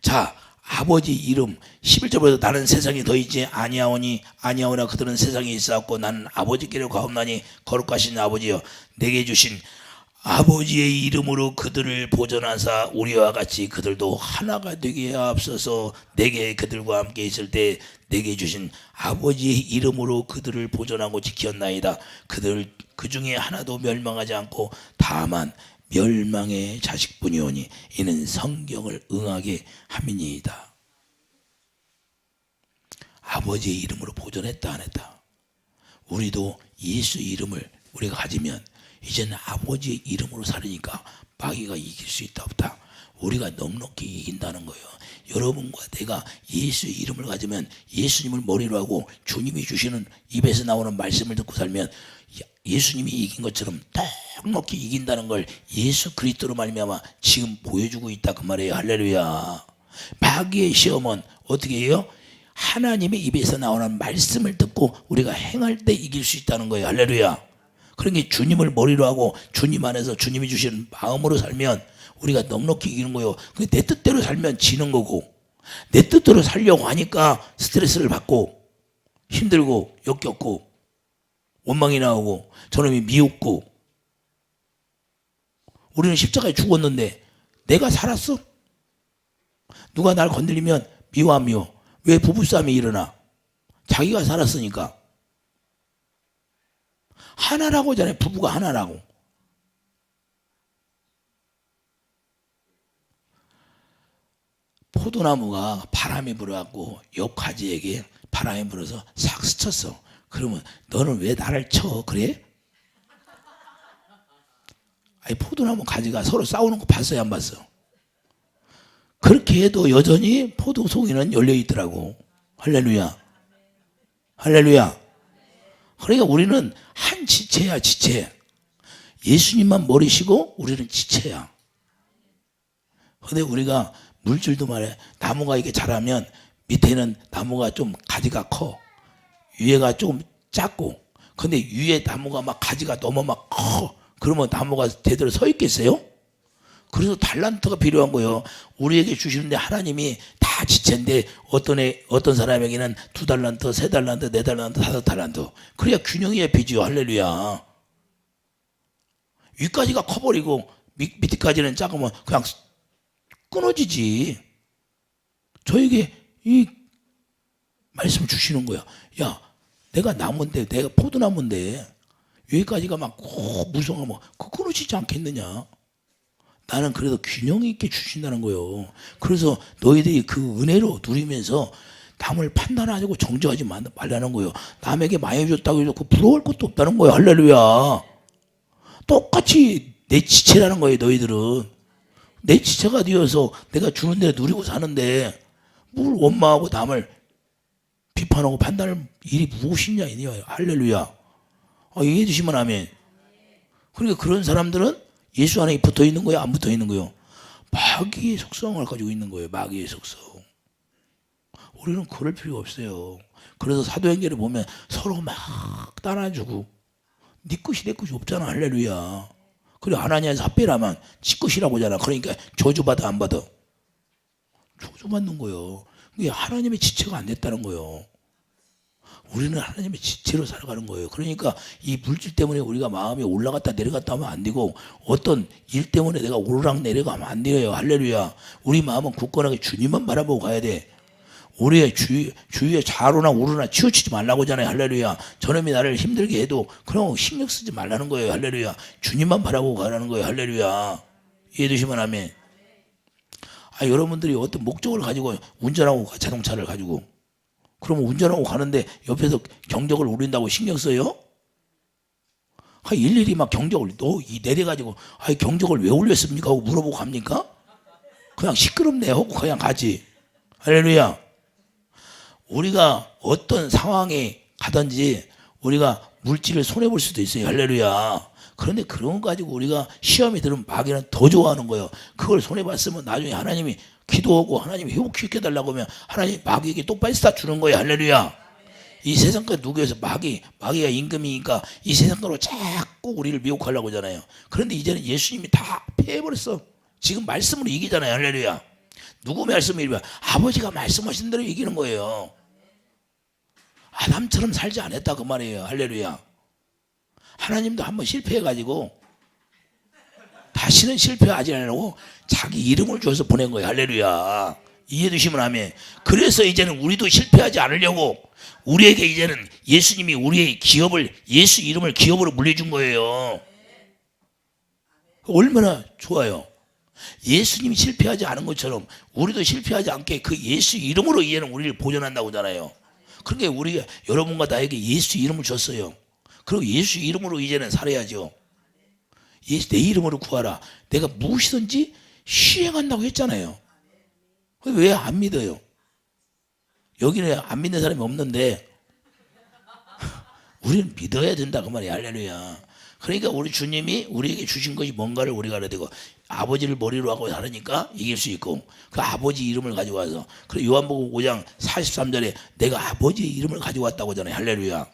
자, 아버지 이름 11절부터 나는 세상에 더 있지 아니하오나 그들은 세상에 있사옵고 나는 아버지께로 가옵나니 거룩하신 아버지여 내게 주신 아버지의 이름으로 그들을 보존하사 우리와 같이 그들도 하나가 되게 하옵소서. 내게 그들과 함께 있을 때 내게 주신 아버지의 이름으로 그들을 보존하고 지켰나이다. 그들 그 중에 하나도 멸망하지 않고 다만 멸망의 자식뿐이오니 이는 성경을 응하게 함이니이다. 아버지의 이름으로 보존했다 안 했다? 우리도 예수 이름을 우리가 가지면 이제는 아버지의 이름으로 살으니까 마귀가 이길 수 있다 없다? 우리가 넉넉히 이긴다는 거예요. 여러분과 내가 예수의 이름을 가지면, 예수님을 머리로 하고 주님이 주시는 입에서 나오는 말씀을 듣고 살면 예수님이 이긴 것처럼 넉넉히 이긴다는 걸 예수 그리스도로 말미암아 지금 보여주고 있다 그 말이에요. 할렐루야. 마귀의 시험은 어떻게 해요? 하나님의 입에서 나오는 말씀을 듣고 우리가 행할 때 이길 수 있다는 거예요. 할렐루야. 그러니 주님을 머리로 하고 주님 안에서 주님이 주시는 마음으로 살면 우리가 넉넉히 이기는 거예요. 내 뜻대로 살면 지는 거고, 내 뜻대로 살려고 하니까 스트레스를 받고 힘들고 역겹고 원망이 나오고 저놈이 미웃고. 우리는 십자가에 죽었는데 내가 살았어? 누가 날 건드리면 미워 안 미워? 왜 부부싸움이 일어나? 자기가 살았으니까. 하나라고 하잖아요. 부부가 하나라고. 포도나무가 바람이 불어갖고 옆 가지에게 바람이 불어서 싹 스쳤어. 그러면 너는 왜 나를 쳐? 그래? 아니, 포도나무 가지가 서로 싸우는 거 봤어요, 안 봤어? 그렇게 해도 여전히 포도송이는 열려 있더라고. 할렐루야. 할렐루야. 그러니까 우리는 한 지체야, 지체. 예수님만 머리시고 우리는 지체야. 근데 우리가 물질도 말해. 나무가 이게 자라면 밑에는 나무가 좀 가지가 커. 위에가 조금 작고. 근데 위에 나무가 막 가지가 너무 막 커. 그러면 나무가 제대로 서 있겠어요? 그래서 달란트가 필요한 거예요. 우리에게 주시는데 하나님이 다 지체인데 어떤 사람에게는 2달란트, 3달란트, 4달란트, 5달란트. 그래야 균형이 잡히지요. 할렐루야. 위까지가 커버리고 밑에까지는 작으면 그냥 끊어지지. 저에게 이 말씀 주시는 거야. 야, 내가 나무인데, 내가 포도나무인데 여기까지가 막 무성하면 그 끊어지지 않겠느냐. 나는 그래도 균형 있게 주신다는 거예요. 그래서 너희들이 그 은혜로 누리면서 남을 판단하고 정죄하지 말라는 거예요. 남에게 많이 줬다고 해서 부러울 것도 없다는 거예요. 할렐루야. 똑같이 내 지체라는 거예요. 너희들은 내 지체가 되어서 내가 주는 데 누리고 사는데 뭘 원망하고 남을 비판하고 판단할 일이 무엇이냐 이니요. 할렐루야. 이해해 주시면 아멘. 그러니까 그런 사람들은 예수 안에 붙어 있는 거예요? 안 붙어 있는 거예요? 마귀의 속성을 가지고 있는 거예요. 마귀의 속성. 우리는 그럴 필요 없어요. 그래서 사도행전에 보면 서로 막 따라주고 네 것이 내 것이 없잖아. 할렐루야. 그리고 아나니아에서 삽비라면 지 것이라고 하잖아. 그러니까 저주받아 안 받아? 저주받는 거예요. 그게 하나님의 지체가 안 됐다는 거예요. 우리는 하나님의 지체로 살아가는 거예요. 그러니까 이 물질 때문에 우리가 마음이 올라갔다 내려갔다 하면 안 되고 어떤 일 때문에 내가 오르락 내려가면 안 돼요. 할렐루야. 우리 마음은 굳건하게 주님만 바라보고 가야 돼. 우리의 주위에 좌로나 우로나 치우치지 말라고 하잖아요. 할렐루야. 저놈이 나를 힘들게 해도 그런 거 신경 쓰지 말라는 거예요. 할렐루야. 주님만 바라보고 가라는 거예요. 할렐루야. 이해해 주시면 아멘. 여러분들이 어떤 목적을 가지고 운전하고 자동차를 가지고 그러면 운전하고 가는데 옆에서 경적을 울린다고 신경 써요? 일일이 막 경적을 내려가지고 경적을 왜 울렸습니까? 하고 물어보고 갑니까? 그냥 시끄럽네 하고 그냥 가지. 할렐루야. 우리가 어떤 상황에 가든지 우리가 물질을 손해볼 수도 있어요. 할렐루야. 그런데 그런 거 가지고 우리가 시험이 들으면 마귀는 더 좋아하는 거예요. 그걸 손해봤으면 나중에 하나님이 기도하고 하나님이 회복시켜달라고 하면 하나님이 마귀에게 또 뺏다 주는 거예요. 할렐루야. 이 세상과 누구에서 마귀가 임금이니까 이 세상으로 자꾸 우리를 미혹하려고 하잖아요. 그런데 이제는 예수님이 다 패해버렸어. 지금 말씀으로 이기잖아요. 할렐루야. 누구 말씀을 이기면 아버지가 말씀하신 대로 이기는 거예요. 아담처럼 살지 않았다 그 말이에요. 할렐루야. 하나님도 한번 실패해가지고 다시는 실패하지 않으려고 자기 이름을 줘서 보낸 거예요. 할렐루야. 이해해 주시면 아멘. 그래서 이제는 우리도 실패하지 않으려고 우리에게 이제는 예수님이 우리의 기업을 예수 이름을 기업으로 물려준 거예요. 얼마나 좋아요. 예수님이 실패하지 않은 것처럼 우리도 실패하지 않게 그 예수 이름으로 이제는 우리를 보존한다고 하잖아요. 그러니까 우리가 여러분과 나에게 예수 이름을 줬어요. 그리고 예수 이름으로 이제는 살아야죠. 내 이름으로 구하라. 내가 무엇이든지 시행한다고 했잖아요. 왜 안 믿어요? 여기는 안 믿는 사람이 없는데 우리는 믿어야 된다 그 말이야. 할렐루야. 그러니까 우리 주님이 우리에게 주신 것이 뭔가를 우리가 알아야 되고 아버지를 머리로 하고 살으니까 이길 수 있고 그 아버지 이름을 가지고 와서 그래 요한복음 5장 43절에 내가 아버지의 이름을 가지고 왔다고 하잖아요. 할렐루야.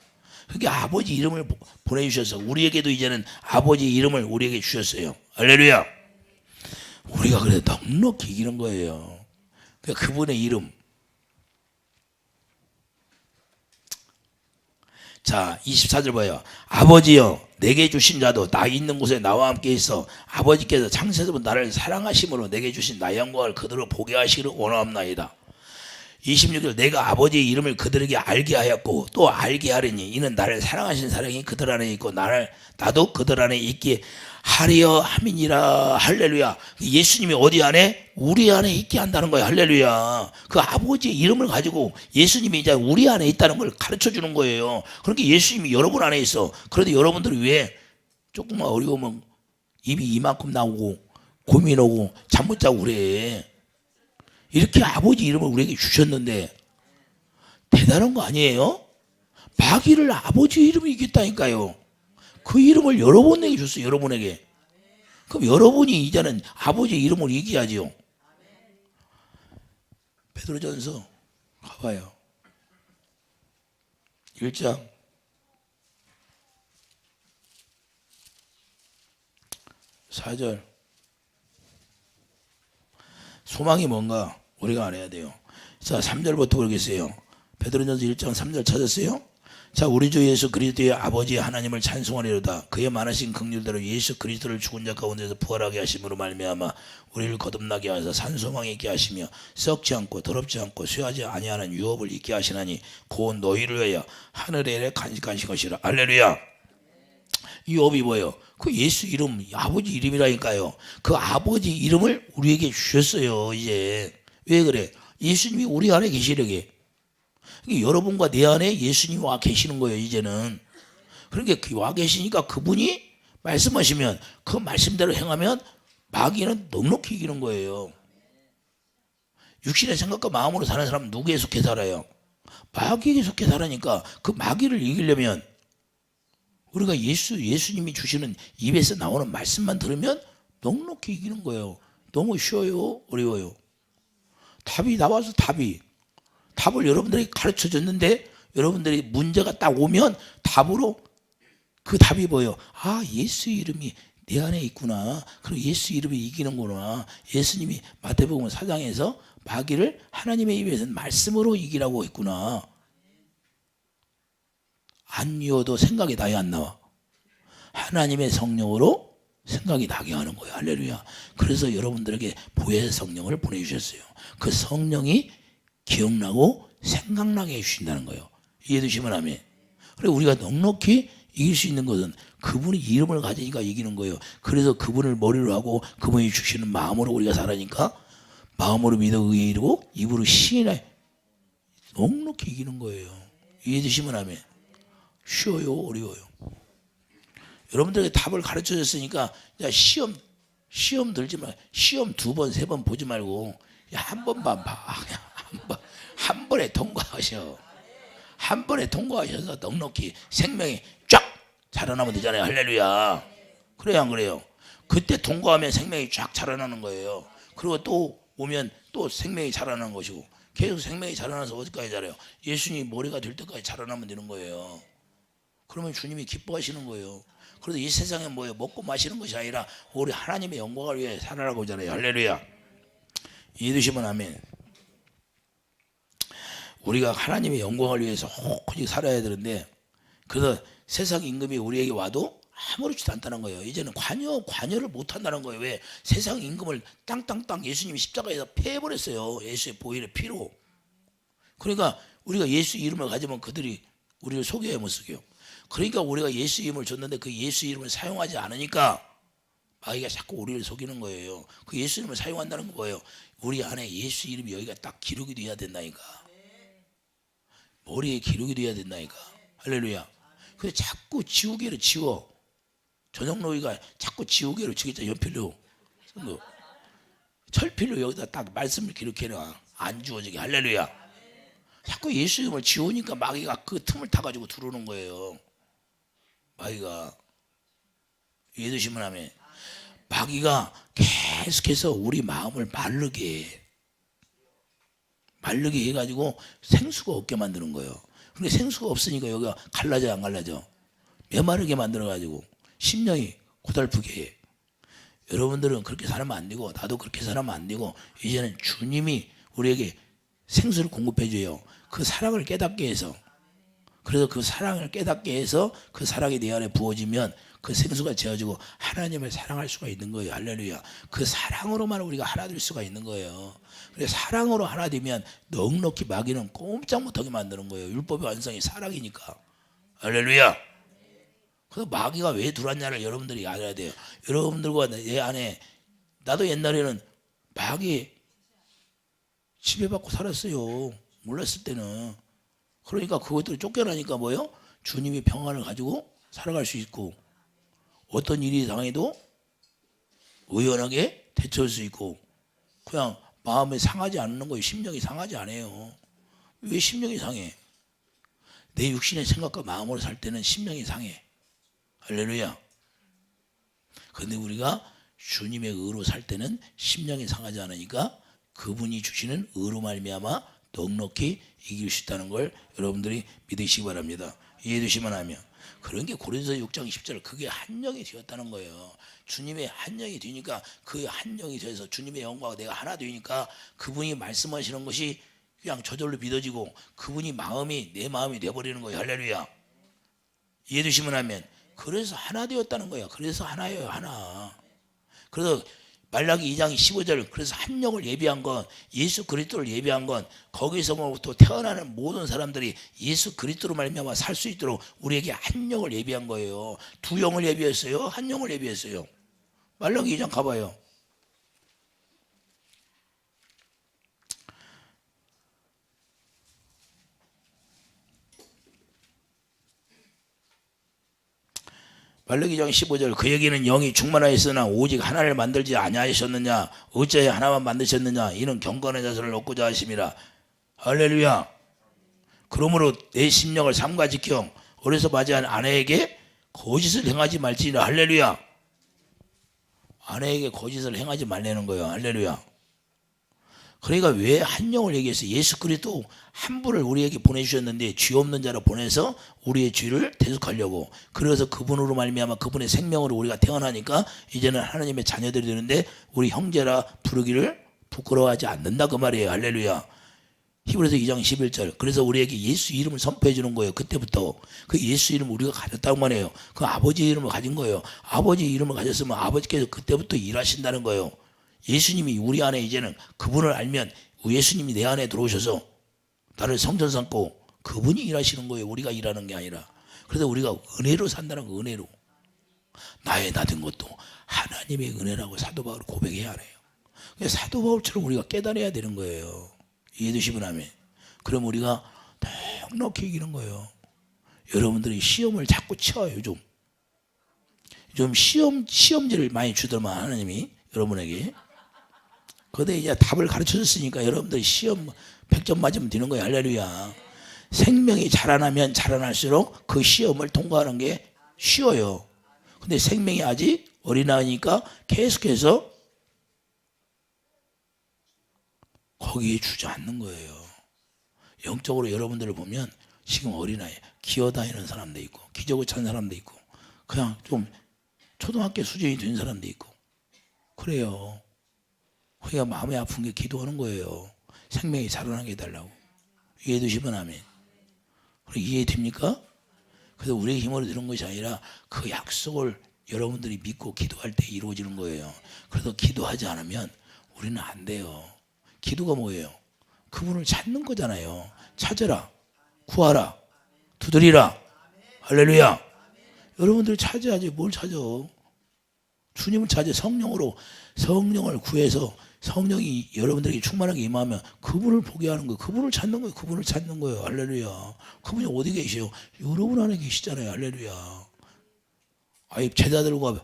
그러니까 아버지 이름을 보내주셔서 우리에게도 이제는 아버지 이름을 우리에게 주셨어요. 할렐루야. 우리가 그래도 넉넉히 이기는 거예요. 그러니까 그분의 이름. 자 24절 봐요. 아버지여 내게 주신 자도 나 있는 곳에 나와 함께 있어 아버지께서 창세부터 나를 사랑하심으로 내게 주신 나의 영광을 그대로 보게 하시기를 원하옵나이다. 26절 내가 아버지의 이름을 그들에게 알게 하였고 또 알게 하리니 이는 나를 사랑하신 사랑이 그들 안에 있고 나도 그들 안에 있게 하려 함이니라. 할렐루야. 예수님이 어디 안에? 우리 안에 있게 한다는 거예요. 할렐루야. 그 아버지의 이름을 가지고 예수님이 이제 우리 안에 있다는 걸 가르쳐 주는 거예요. 그러니까 예수님이 여러분 안에 있어. 그런데 여러분들이 왜 조금만 어려우면 입이 이만큼 나오고 고민하고 잠 못 자고 그래. 이렇게 아버지 이름을 우리에게 주셨는데 대단한 거 아니에요? 마귀를 아버지 이름을 이겼다니까요. 그 이름을 여러분에게 줬어요. 여러분에게. 그럼 여러분이 이제는 아버지 이름을 이겨야지요. 베드로전서 가봐요. 1장 4절. 소망이 뭔가 우리가 알아야 돼요. 자, 3절부터 보겠어요. 베드로전서 1장 3절 찾았어요? 자, 우리 주 예수 그리스도의 아버지 하나님을 찬송하리로다. 그의 많으신 긍휼대로 예수 그리스도를 죽은 자 가운데서 부활하게 하심으로 말미암아 우리를 거듭나게 하사 산소망이 있게 하시며 썩지 않고 더럽지 않고 쇠하지 아니하는 유업을 있게 하시나니 곧 너희를 위하여 하늘에 간직하신 것이라. 할렐루야. 유업이 뭐예요? 그 예수 이름, 아버지 이름이라니까요. 그 아버지 이름을 우리에게 주셨어요. 이제 왜 그래? 예수님이 우리 안에 계시려게. 여러분과 내 안에 예수님이 와 계시는 거예요. 이제는. 그러니까 와 계시니까 그분이 말씀하시면 그 말씀대로 행하면 마귀는 넉넉히 이기는 거예요. 육신의 생각과 마음으로 사는 사람은 누구에 속해 살아요? 마귀에게 속해 살으니까 그 마귀를 이기려면 우리가 예수님이 주시는 입에서 나오는 말씀만 들으면 넉넉히 이기는 거예요. 너무 쉬워요? 어려워요? 답이 나와서 답을 여러분들이 가르쳐 줬는데 여러분들이 문제가 딱 오면 답으로 그 답이 뭐예요? 아, 예수 이름이 내 안에 있구나. 그리고 예수 이름이 이기는구나. 예수님이 마태복음 4장에서 마귀를 하나님의 입에서 말씀으로 이기라고 했구나. 안 이어도 생각이 나야 안 나와. 하나님의 성령으로 생각이 나게 하는 거예요. 할렐루야. 그래서 여러분들에게 보혜의 성령을 보내주셨어요. 그 성령이 기억나고 생각나게 해주신다는 거예요. 이해되시면 아멘. 그리고 우리가 넉넉히 이길 수 있는 것은 그분이 이름을 가지니까 이기는 거예요. 그래서 그분을 머리로 하고 그분이 주시는 마음으로 우리가 살아니까 마음으로 믿어 의에 이르고 입으로 시인해 넉넉히 이기는 거예요. 이해되시면 아멘. 쉬워요? 어려워요? 여러분들에게 답을 가르쳐 줬으니까 시험 들지 마. 시험 2번, 3번 보지 말고 한 번만 봐. 한 번에 통과하셔. 한 번에 통과하셔서 넉넉히 생명이 쫙 자라나면 되잖아요. 할렐루야. 그래요, 안 그래요? 그때 통과하면 생명이 쫙 자라나는 거예요. 그리고 또 오면 또 생명이 자라나는 것이고 계속 생명이 자라나서 어디까지 자라요? 예수님이 머리가 될 때까지 자라나면 되는 거예요. 그러면 주님이 기뻐하시는 거예요. 그래서 이 세상에 뭐예요? 먹고 마시는 것이 아니라 우리 하나님의 영광을 위해 살아라고 하잖아요. 할렐루야. 이해되시면 아멘. 우리가 하나님의 영광을 위해서 혹히 살아야 되는데 그래서 세상 임금이 우리에게 와도 아무렇지도 않다는 거예요. 이제는 관여를 못한다는 거예요. 왜? 세상 임금을 땅땅땅 예수님이 십자가에서 패해버렸어요. 예수의 보혈의 피로. 그러니까 우리가 예수 이름을 가지면 그들이 우리를 속여야 못 속여요. 그러니까 우리가 예수 이름을 줬는데 그 예수 이름을 사용하지 않으니까 마귀가 자꾸 우리를 속이는 거예요. 그 예수 이름을 사용한다는 건 뭐예요? 우리 안에 예수 이름이 여기가 딱 기록이 돼야 된다니까. 머리에 기록이 돼야 된다니까. 할렐루야. 근데 자꾸 지우개를 지워. 전영로이가 자꾸 지우개로 지겠자. 연필로 철필로 여기다 딱 말씀을 기록해놔. 안 지워지게. 할렐루야. 자꾸 예수 이름을 지우니까 마귀가 그 틈을 타가지고 들어오는 거예요. 마귀가. 이해되시면 하면 마귀가 계속해서 우리 마음을 마르게 해가지고 생수가 없게 만드는 거예요. 근데 생수가 없으니까 여기가 갈라져 안 갈라져? 메마르게 만들어가지고 심령이 고달프게 해. 여러분들은 그렇게 살면 안 되고 나도 그렇게 살면 안 되고 이제는 주님이 우리에게 생수를 공급해 줘요. 그 사랑을 깨닫게 해서 그래서 그 사랑을 깨닫게 해서 그 사랑이 내 안에 부어지면 그 생수가 재어지고 하나님을 사랑할 수가 있는 거예요. 할렐루야. 그 사랑으로만 우리가 하나 될 수가 있는 거예요. 그래서 사랑으로 하나 되면 넉넉히 마귀는 꼼짝 못하게 만드는 거예요. 율법의 완성이 사랑이니까. 할렐루야. 그래서 마귀가 왜 들어왔냐를 여러분들이 알아야 돼요. 여러분들과 내 안에, 나도 옛날에는 마귀 지배받고 살았어요. 몰랐을 때는. 그러니까 그것들이 쫓겨나니까 뭐예요? 주님이 평안을 가지고 살아갈 수 있고, 어떤 일이 당해도 의연하게 대처할 수 있고, 그냥 마음이 상하지 않는 거예요. 심령이 상하지 않아요. 왜 심령이 상해? 내 육신의 생각과 마음으로 살 때는 심령이 상해. 할렐루야. 그런데 우리가 주님의 의로 살 때는 심령이 상하지 않으니까 그분이 주시는 의로 말미암아 넉넉히 이길 수 있다는 걸 여러분들이 믿으시기 바랍니다. 이해되시면 하면. 그런 게 고린도서 6장 10절, 그게 한 영이 되었다는 거예요. 주님의 한 영이 되니까, 그 한 영이 되어서 주님의 영과 내가 하나 되니까 그분이 말씀하시는 것이 그냥 저절로 믿어지고 그분이 마음이 내 마음이 되어버리는 거예요. 할렐루야. 이해되시면 하면. 그래서 하나 되었다는 거예요. 그래서 하나예요. 하나. 그래서 말라기 2장 15절, 그래서 한 영을 예비한 건, 예수 그리스도를 예비한 건, 거기서부터 태어나는 모든 사람들이 예수 그리스도로 말미암아 살 수 있도록 우리에게 한 영을 예비한 거예요. 두 영을 예비했어요? 한 영을 예비했어요? 말라기 2장 가봐요. 말라기 2장 15절, 그에게는 영이 충만하였으나 오직 하나를 만들지 아니하셨느냐? 어찌하여 하나만 만드셨느냐? 이는 경건의 자세를 얻고자 하심이라. 할렐루야. 그러므로 내 심령을 삼가 지켜 어려서 맞이한 아내에게 거짓을 행하지 말지니라. 할렐루야. 아내에게 거짓을 행하지 말라는 거예요. 할렐루야. 그러니까 왜 한 영을 얘기했어요? 예수 그리스도 한 분을 우리에게 보내주셨는데 죄 없는 자로 보내서 우리의 죄를 대속하려고. 그래서 그분으로 말미암아 그분의 생명으로 우리가 태어나니까 이제는 하나님의 자녀들이 되는데 우리 형제라 부르기를 부끄러워하지 않는다 그 말이에요. 할렐루야. 히브리서 2장 11절. 그래서 우리에게 예수 이름을 선포해 주는 거예요. 그때부터 그 예수 이름을 우리가 가졌다고 말해요. 그 아버지 이름을 가진 거예요. 아버지 이름을 가졌으면 아버지께서 그때부터 일하신다는 거예요. 예수님이 우리 안에, 이제는 그분을 알면 예수님이 내 안에 들어오셔서 나를 성전 삼고 그분이 일하시는 거예요. 우리가 일하는 게 아니라. 그래서 우리가 은혜로 산다는 거. 은혜로. 나의 나된 것도 하나님의 은혜라고 사도 바울이 고백해야 하네요. 사도 바울처럼 우리가 깨달아야 되는 거예요. 이해되시면 하면. 그럼 우리가 넉넉히 이기는 거예요. 여러분들이 시험을 자꾸 쳐요. 좀 시험지를 많이 주더만 하나님이 여러분에게. 그런데 이제 답을 가르쳐 줬으니까 여러분들이 시험 100점 맞으면 되는 거예요. 할렐루야. 생명이 자라나면 자라날수록 그 시험을 통과하는 게 쉬워요. 근데 생명이 아직 어린아이니까 계속해서 거기에 주저앉는 거예요. 영적으로 여러분들을 보면 지금 어린아이 기어다니는 사람도 있고 기저귀 찬 사람도 있고 그냥 좀 초등학교 수준이 된 사람도 있고 그래요. 우리가 마음이 아픈 게 기도하는 거예요. 생명이 자라나게 해달라고. 이해되시면 아멘. 이해됩니까? 그래서 우리의 힘으로 되는 것이 아니라 그 약속을 여러분들이 믿고 기도할 때 이루어지는 거예요. 그래서 기도하지 않으면 우리는 안 돼요. 기도가 뭐예요? 그분을 찾는 거잖아요. 찾아라, 구하라, 두드리라. 할렐루야. 여러분들 찾아야지. 뭘 찾아? 주님을 찾아. 성령을 구해서 성령이 여러분들에게 충만하게 임하면 그분을 보게 하는 거예요. 그분을 찾는 거예요. 그분을 찾는 거예요. 할렐루야. 그분이 어디 계세요? 여러분 안에 계시잖아요. 할렐루야. 아이 제자들과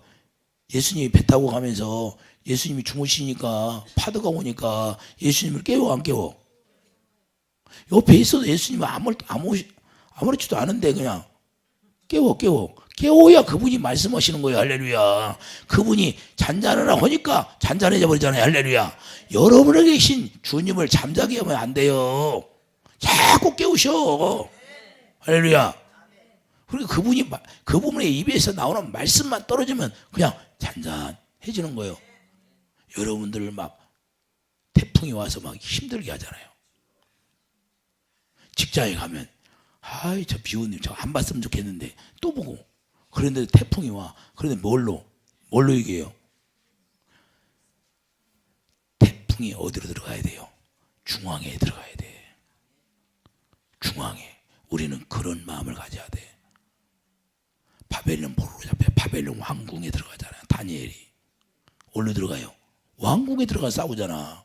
예수님이 배 타고 가면서 예수님이 주무시니까 파도가 오니까 예수님을 깨워 안 깨워? 옆에 있어도 예수님은 아무렇지도 않은데 그냥 깨워야 그분이 말씀하시는 거예요. 할렐루야. 그분이 잔잔하라 하니까 잔잔해져 버리잖아요. 할렐루야. 여러분에게 계신 주님을 잠자게 하면 안 돼요. 자꾸 깨우셔. 할렐루야. 그리고 그분의 입에서 나오는 말씀만 떨어지면 그냥 잔잔해지는 거예요. 여러분들을 막 태풍이 와서 막 힘들게 하잖아요. 직장에 가면 아이 저 비오님 저 안 봤으면 좋겠는데 또 보고 그런데 태풍이 와. 그런데 뭘로 얘기해요? 태풍이 어디로 들어가야 돼요? 중앙에 들어가야 돼. 중앙에. 우리는 그런 마음을 가져야 돼. 바벨론 포로로 잡혀 바벨론 왕궁에 들어가잖아요. 다니엘이 어디로 들어가요? 왕궁에 들어가 싸우잖아.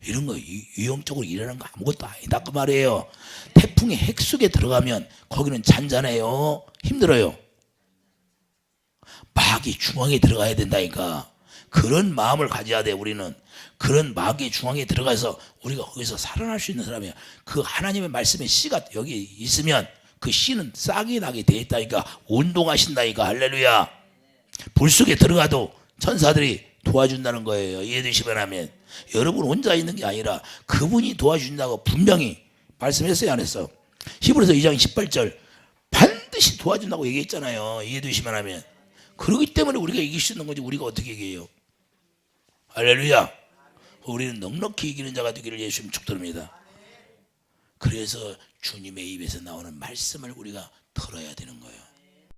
이런 거 위험적으로 일하는 거 아무것도 아니다 그 말이에요. 태풍의 핵 속에 들어가면 거기는 잔잔해요. 힘들어요. 마귀 중앙에 들어가야 된다니까. 그런 마음을 가져야 돼. 우리는 그런 마귀 중앙에 들어가서 우리가 거기서 살아날 수 있는 사람이야. 그 하나님의 말씀의 씨가 여기 있으면 그 씨는 싹이 나게 돼 있다니까. 운동하신다니까. 할렐루야. 불 속에 들어가도 천사들이 도와준다는 거예요. 이해되시면 하면. 여러분 혼자 있는 게 아니라 그분이 도와준다고 분명히 말씀했어요, 안 했어? 히브리서 2장 18절 반드시 도와준다고 얘기했잖아요. 이해되시면 하면. 그러기 때문에 우리가 이길 수 있는 거지. 우리가 어떻게 이겨요? 할렐루야. 우리는 넉넉히 이기는 자가 되기를 예수님 축도합니다. 그래서 주님의 입에서 나오는 말씀을 우리가 들어야 되는 거예요.